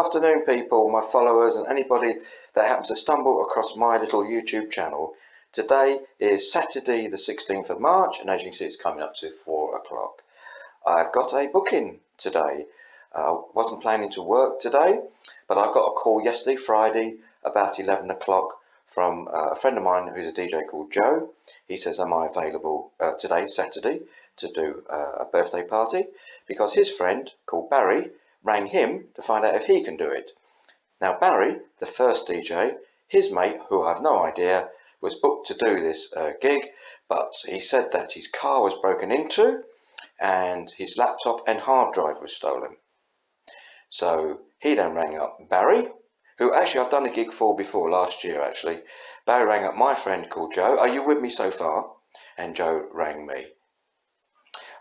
afternoon, people, my followers and anybody that happens to stumble across my little YouTube channel. Today is Saturday the 16th of March, and as you can see it's coming up to 4 o'clock. I've got a booking today. I wasn't planning to work today, but I got a call yesterday, Friday, about 11 o'clock from a friend of mine who's a DJ called Joe. He says, am I available today, Saturday, to do a birthday party? Because his friend called Barry rang him to find out if he can do it. Now Barry, the first DJ, his mate, who I have no idea, was booked to do this gig, but he said that his car was broken into and his laptop and hard drive was stolen. So he then rang up Barry, who actually I've done a gig for before, last year actually. Barry rang up my friend called Joe. Are you with me so far? And Joe rang me.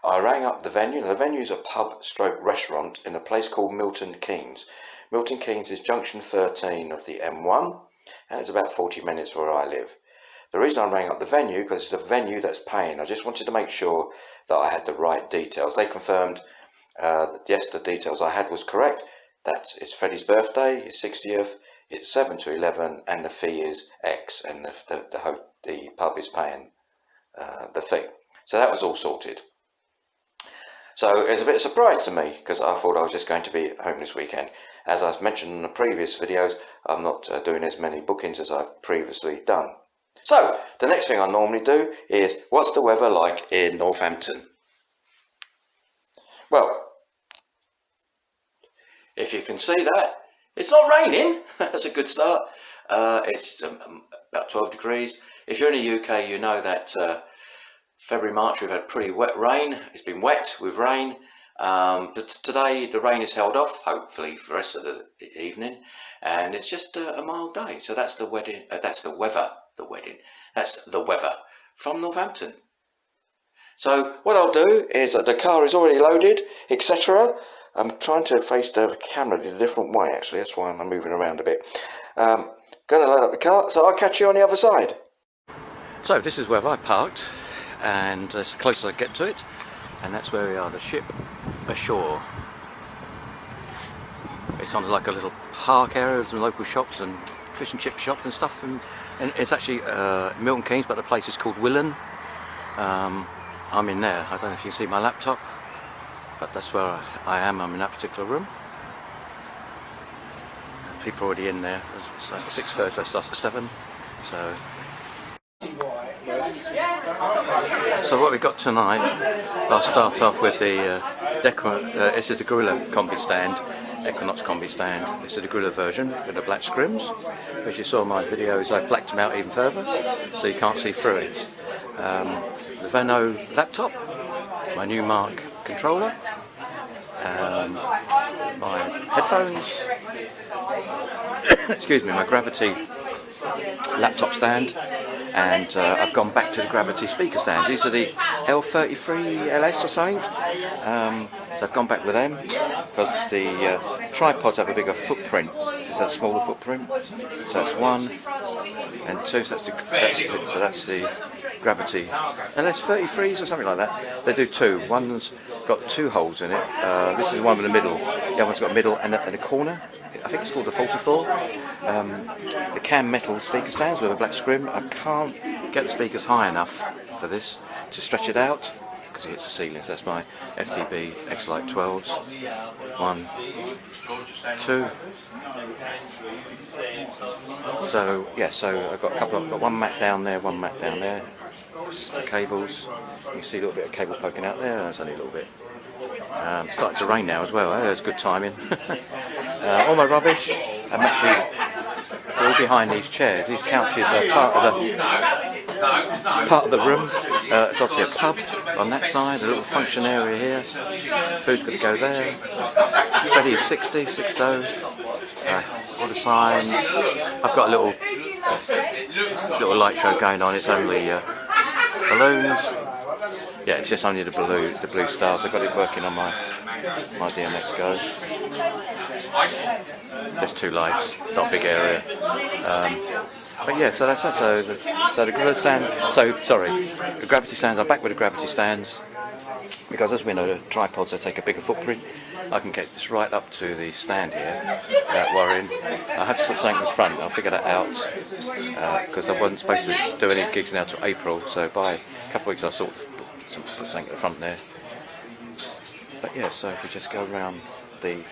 I rang up the venue. Now, the venue is a pub stroke restaurant in a place called Milton Keynes. Milton Keynes is junction 13 of the M1, and it's about 40 minutes where I live. The reason I rang up the venue, because it's a venue that's paying. I just wanted to make sure that I had the right details. They confirmed that yes, the details I had was correct. That it's Freddy's birthday, his 60th, it's 7 to 11, and the fee is X, and the pub is paying the fee. So that was all sorted. So it was a bit of a surprise to me, because I thought I was just going to be at home this weekend. As I've mentioned in the previous videos, I'm not doing as many bookings as I've previously done. So the next thing I normally do is, what's the weather like in Northampton? Well, if you can see that, it's not raining. That's a good start. It's about 12 degrees. If you're in the UK, you know that February, March, we've had pretty wet rain. It's been wet with rain. But today the rain is held off, hopefully for the rest of the evening, and it's just a mild day. So that's the wedding. That's the weather. The wedding. That's the weather from Northampton. So what I'll do is that the car is already loaded, etc. I'm trying to face the camera in a different way. Actually, that's why I'm moving around a bit. Going to load up the car, so I'll catch you on the other side. So this is where I parked, and as close as I get to it, and that's where we are, the ship ashore. It's on like a little park area with some local shops and fish and chip shop and stuff, and it's actually Milton Keynes, but the place is called Willen. I'm in there. I don't know if you can see my laptop, but that's where I am. I'm in that particular room. People are already in there. It's like 6:30, let's start at 7. So what we've got tonight, I'll start off with the this is the Groilla combi stand, Equinox combi stand. This is the Groilla version with the black scrims. As you saw in my videos, I blacked them out even further, so you can't see through it. The Vano laptop, my Numark controller, my headphones, excuse me, my Gravity laptop stand, and I've gone back to the Gravity speaker stands. These are the L33 LS or something. So I've gone back with them because the tripods have a bigger footprint. It's a smaller footprint. So that's 1 and 2. So that's the Gravity LS33s or something like that. They do 2. One's got 2 holes in it. This is the one with the middle. The other one's got a middle and a corner. I think it's called the 44. The Kam metal speaker stands with a black scrim. I can't get the speakers high enough for this to stretch it out because it hits the ceiling. So that's my FBT X-Lite 12s. 1, 2. So yeah, so I've got a couple. I've got one mat down there, one mat down there. Cables. You can see a little bit of cable poking out there. That's only a little bit. It's starting to rain now as well. That's good timing. All my rubbish, I'm actually all behind these chairs. These couches are part of the room. It's obviously a pub on that side, a little function area here. Food's got to go there. Freddies 60, 60. All the signs. I've got a little light show going on. It's only balloons. Yeah, it's just only the blue stars. I've got it working on my DMX GO. Just 2 lights, not a big area. But yeah, so that's that. So the Groilla stand. So sorry, the Gravity stands. I'm back with the Gravity stands because, as we know, the tripods they take a bigger footprint. I can get this right up to the stand here without worrying. I have to put something in front. I'll figure that out because I wasn't supposed to do any gigs now till April, so by a couple of weeks I'll sort of put something at the front there. But yeah, so if we just go around the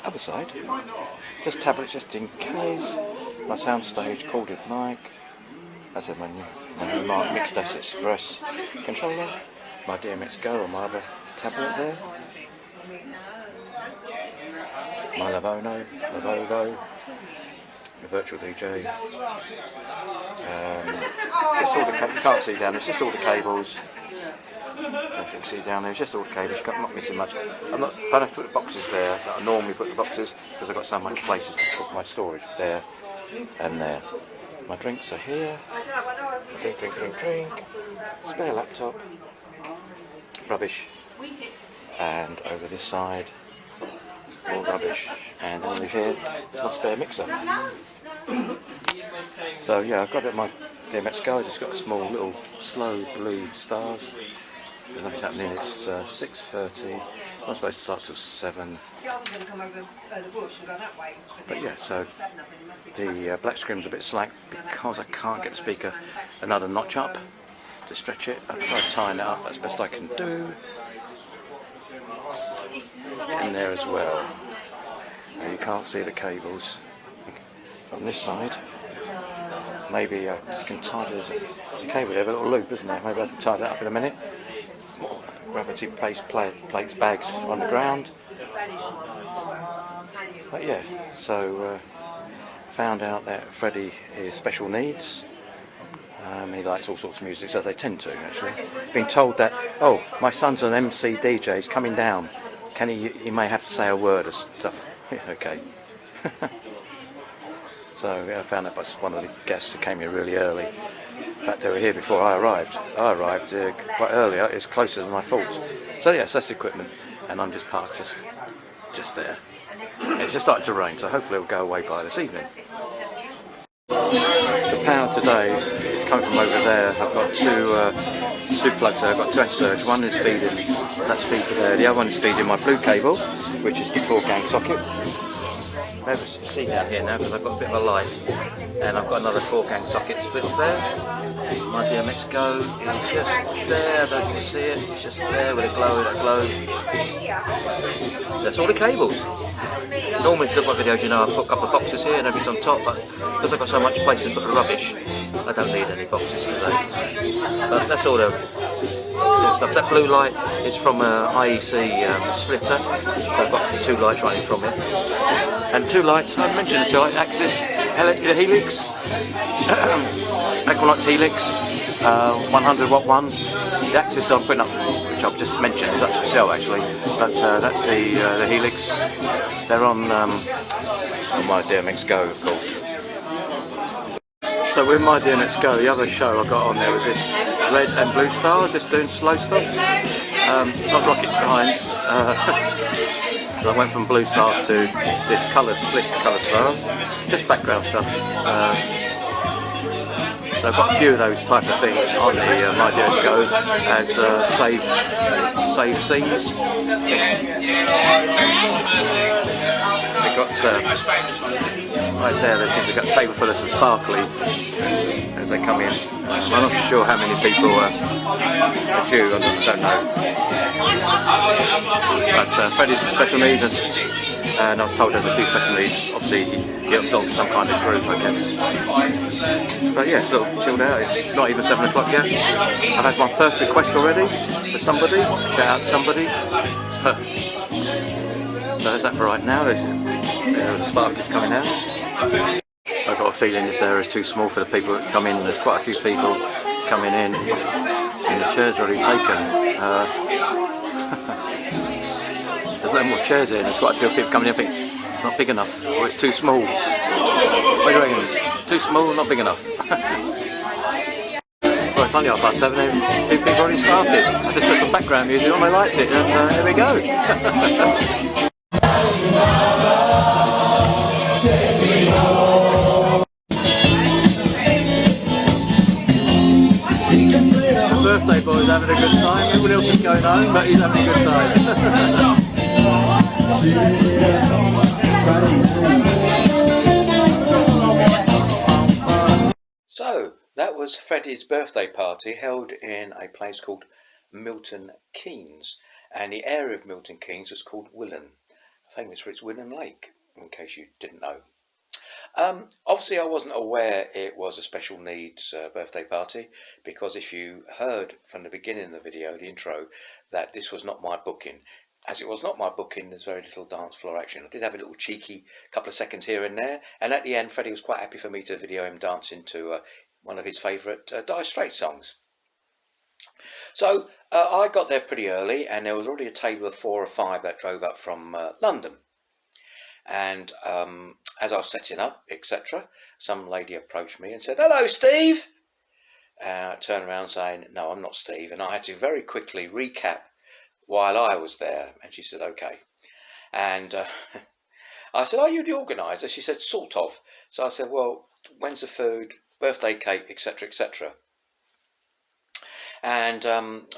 other side, just tablets just in case. My soundstage called it mic. As I said, my Numark Mixdeck Express controller, my DMX GO on my other tablet there, my Lenovo, the virtual DJ. Just all the you can't see down there, it's just all the cables. If you can see down there, it's just all the cables. I'm not missing much. Don't have to put the boxes there that I normally put the boxes because I've got so much places to put my storage there and there. My drinks are here. Drink. Spare laptop. Rubbish. And over this side, all rubbish. And underneath here, there's my spare mixer. So yeah, I've got it at my DMX GO. I just got a small little slow blue stars. There's nothing's happening. It's 6:30. I'm supposed to start till 7. But yeah, so the black screen's a bit slack because I can't get the speaker another notch up to stretch it. I've tried tying it up as best I can do. In there as well. Now you can't see the cables from this side. Maybe I can tie it. There's a cable there, a little loop, isn't there? Maybe I can tie that up in a minute. Gravity plates bags on the ground. But yeah, so found out that Freddie is special needs. He likes all sorts of music, so they tend to actually. Been told that, oh, my son's an MC DJ, he's coming down. Can he may have to say a word or stuff. Okay. So yeah, I found that by one of the guests who came here really early. In fact, they were here before I arrived. I arrived quite earlier. It's closer than I thought. So yes, that's the equipment, and I'm just parked just there. It's just started to rain, so hopefully it'll go away by this evening. The power today is coming from over there. I've got two plugs there. I've got two surge. One is feeding that speaker there. The other one is feeding my blue cable, which is the 4-gang socket. Maybe see down here now because I've got a bit of a light, and I've got another 4-gang socket split off there. My DMX GO is just there. I don't know if you can see it. It's just there with a glow. That's all the cables. Normally, if you look at videos, you know I've put a couple of boxes here and everything's on top, but because I've got so much place to put the rubbish, I don't need any boxes today. But that's all the stuff. That blue light is from an IEC splitter, so I've got 2 lights running from it. And 2 lights, I mentioned the 2 lights, Axis Helix, Equinox Helix, 100-watt one. The Axis I'm putting up, which I've just mentioned, is actually for sale actually, but that's the Helix. They're on my DMX GO, of course. So with my DMX GO, the other show I got on there was this red and blue stars, just doing slow stuff, not rocket science. I went from blue stars to this slick coloured stars, just background stuff. So I've got a few of those type of things on the my DMX GO as save scenes. We've got right there, they've got a table full of some sparkly as they come in. I'm not sure how many people are due, I don't know. But Freddies special needs, and I was told there's a few special needs. Obviously, he belongs to some kind of group, I guess. But yeah, it's a little chilled out. It's not even 7 o'clock yet. I've had my first request already for somebody. Shout out to somebody. So there's that for right now. The spark is coming out. I've got a feeling this area is too small for the people that come in. There's quite a few people coming in, and the chairs are already taken. There's no more chairs here. There's quite a few people coming in and think it's not big enough, or it's too small. What do you reckon? Too small, not big enough. Well, it's only 7:30. A few people already started. I just put some background music on. I liked it, and here we go. Birthday boy's having a good time. Everyone else is going home, but he's having a good time. So that was Freddy's birthday party held in a place called Milton Keynes, and the area of Milton Keynes was called Willen, famous for its Willen Lake, in case you didn't know. Obviously I wasn't aware it was a special needs birthday party, because if you heard from the beginning of the video, the intro, that this was not my booking. As it was not my booking, there's very little dance floor action. I did have a little cheeky couple of seconds here and there, and at the end Freddie was quite happy for me to video him dancing to one of his favourite Dire Straits songs. So I got there pretty early, and there was already a table of 4 or 5 that drove up from London. And as I was setting up, etc., some lady approached me and said, "Hello, Steve." And I turned around saying, "No, I'm not Steve." And I had to very quickly recap while I was there. And she said, "Okay." And I said, "Are you the organiser?" She said, "Sort of." So I said, "Well, when's the food, birthday cake, etc., etc." And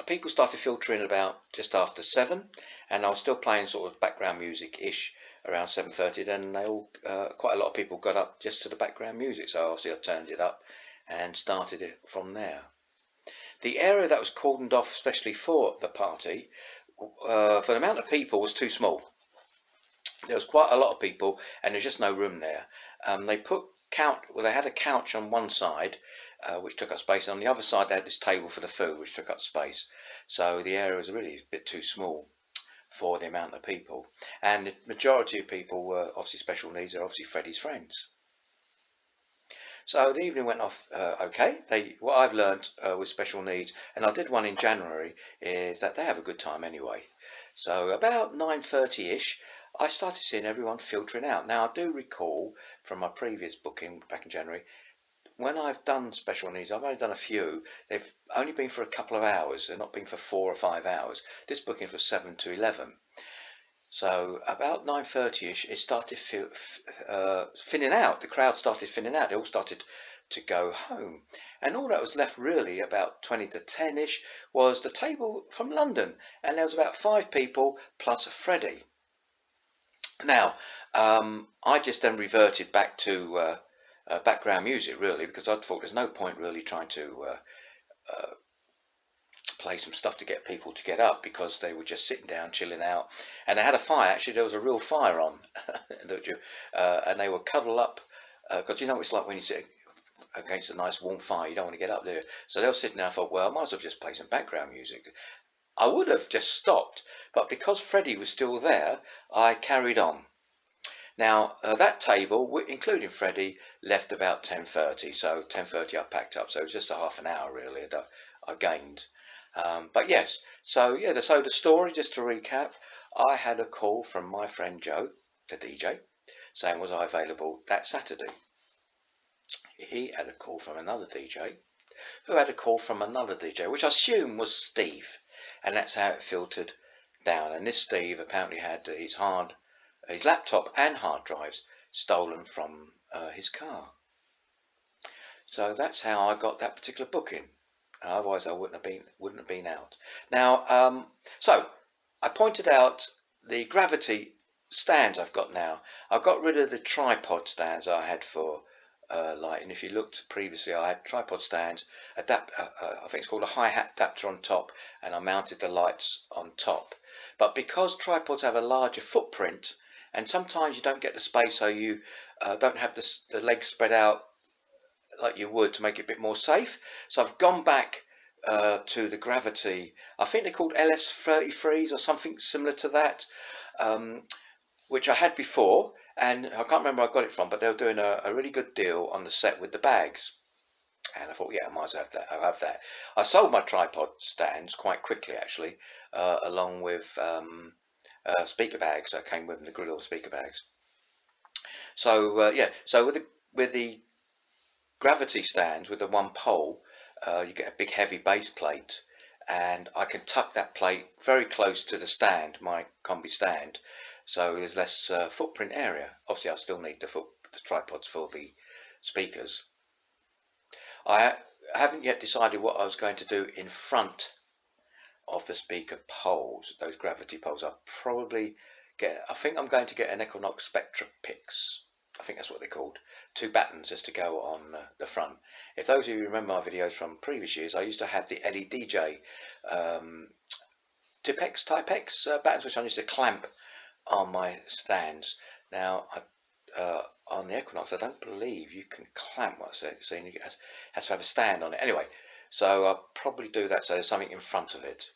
people started filtering about just after 7, and I was still playing sort of background music-ish around 7:30. Then they all, quite a lot of people got up just to the background music, so obviously I turned it up and started it from there. The area that was cordoned off especially for the party, for the amount of people, was too small. There was quite a lot of people, and there's just no room there. They had a couch on one side, which took up space, and on the other side they had this table for the food, which took up space. So the area was really a bit too small for the amount of people, and the majority of people were obviously special needs. They're obviously Freddy's friends. So the evening went off okay. What I've learned with special needs, and I did one in January, is that they have a good time anyway. So about 9:30ish, I started seeing everyone filtering out. Now I do recall from my previous booking back in January, when I've done special needs, I've only done a few. They've only been for a couple of hours. They've not been for 4 or 5 hours. This booking was 7 to 11. So about 9:30ish, it started thinning out. The crowd started thinning out. They all started to go home, and all that was left really about 20 to 10ish was the table from London, and there was about 5 people plus a Freddie. Now I just then reverted back to background music, really, because I thought there's no point really trying to play some stuff to get people to get up, because they were just sitting down chilling out, and they had a fire. Actually, there was a real fire on, and they were cuddled up, because you know it's like when you sit against a nice warm fire, you don't want to get up there. So they were sitting there. I thought, well, I might as well just play some background music. I would have just stopped, but because Freddie was still there, I carried on. Now that table, including Freddie, left about 10:30. So 10:30 I packed up. So it was just a half an hour really that I gained. But yes, so yeah, so the story, just to recap, I had a call from my friend Joe, the DJ, saying was I available that Saturday. He had a call from another DJ, who had a call from another DJ, which I assume was Steve, and that's how it filtered down. And this Steve apparently had his laptop and hard drives stolen from his car. So that's how I got that particular booking. Otherwise I wouldn't have been out. Now so I pointed out the Gravity stands I've got now. I've got rid of the tripod stands I had for lighting. If you looked previously, I had tripod stands, I think it's called a hi-hat adapter on top, and I mounted the lights on top. But because tripods have a larger footprint, and sometimes you don't get the space, so you don't have the legs spread out like you would to make it a bit more safe. So I've gone back to the Gravity, I think they're called LS33s or something similar to that, which I had before, and I can't remember where I got it from, but they were doing a really good deal on the set with the bags, and I thought, yeah, I might as well have that. I'll have that. I sold my tripod stands quite quickly, actually, along with speaker bags that came with them, the Groilla speaker bags. So yeah, so with the Gravity stand with the one pole, you get a big heavy base plate, and I can tuck that plate very close to the stand, my combi stand, so there's less footprint area. Obviously I still need the tripods for the speakers. I haven't yet decided what I was going to do in front of the speaker poles, those gravity poles. I think I'm going to get an Equinox Spectra Pix. I think that's what they're called. 2 battens just to go on the front. If those of you remember my videos from previous years, I used to have the LEDJ Type X battens, which I used to clamp on my stands. Now, on the Equinox, I don't believe you can clamp what's it, so it has to have a stand on it. Anyway, so I'll probably do that so there's something in front of it.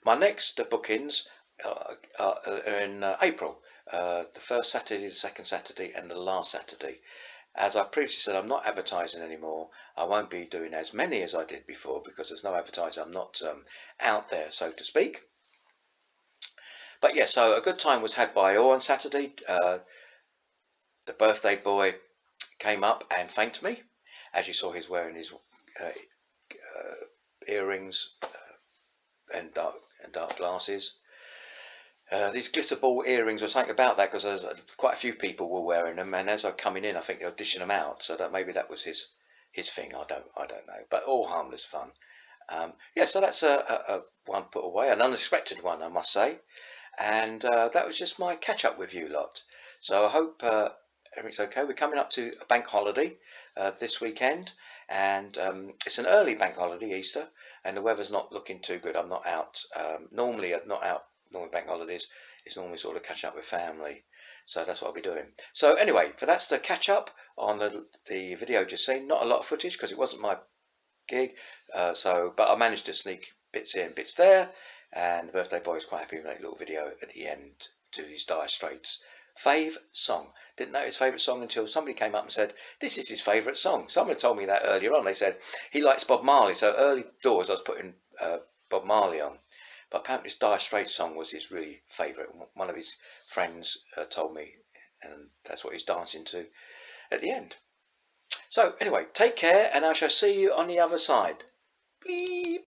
My next bookings are in April. The first Saturday, the second Saturday, and the last Saturday. As I previously said, I'm not advertising anymore. I won't be doing as many as I did before because there's no advertising. I'm not out there, so to speak. But yeah, so a good time was had by all on Saturday. The birthday boy came up and thanked me. As you saw, he's wearing his earrings and dark glasses. These glitter ball earrings or something about that, because quite a few people were wearing them, and as I'm coming in, I think they were dishing them out. So that maybe that was his thing. I don't know, but all harmless fun. Yeah, so that's a one put away, an unexpected one, I must say. And that was just my catch up with you lot. So I hope everything's okay. We're coming up to a bank holiday this weekend, and it's an early bank holiday, Easter, and the weather's not looking too good. I'm not out. Normally, I'm not out. Normally bank holidays is normally sort of catching up with family, so that's what I'll be doing. So anyway, that's the catch up on the video just seen. Not a lot of footage because it wasn't my gig, but I managed to sneak bits in, bits there, and the birthday boy is quite happy with that little video at the end to his Dire Straits fave song. Didn't know his favourite song until somebody came up and said this is his favourite song. Someone told me that earlier on. They said he likes Bob Marley, so early doors I was putting Bob Marley on. But apparently this Dire Straits song was his really favourite. One of his friends told me, and that's what he's dancing to at the end. So anyway, take care, and I shall see you on the other side. Bleep.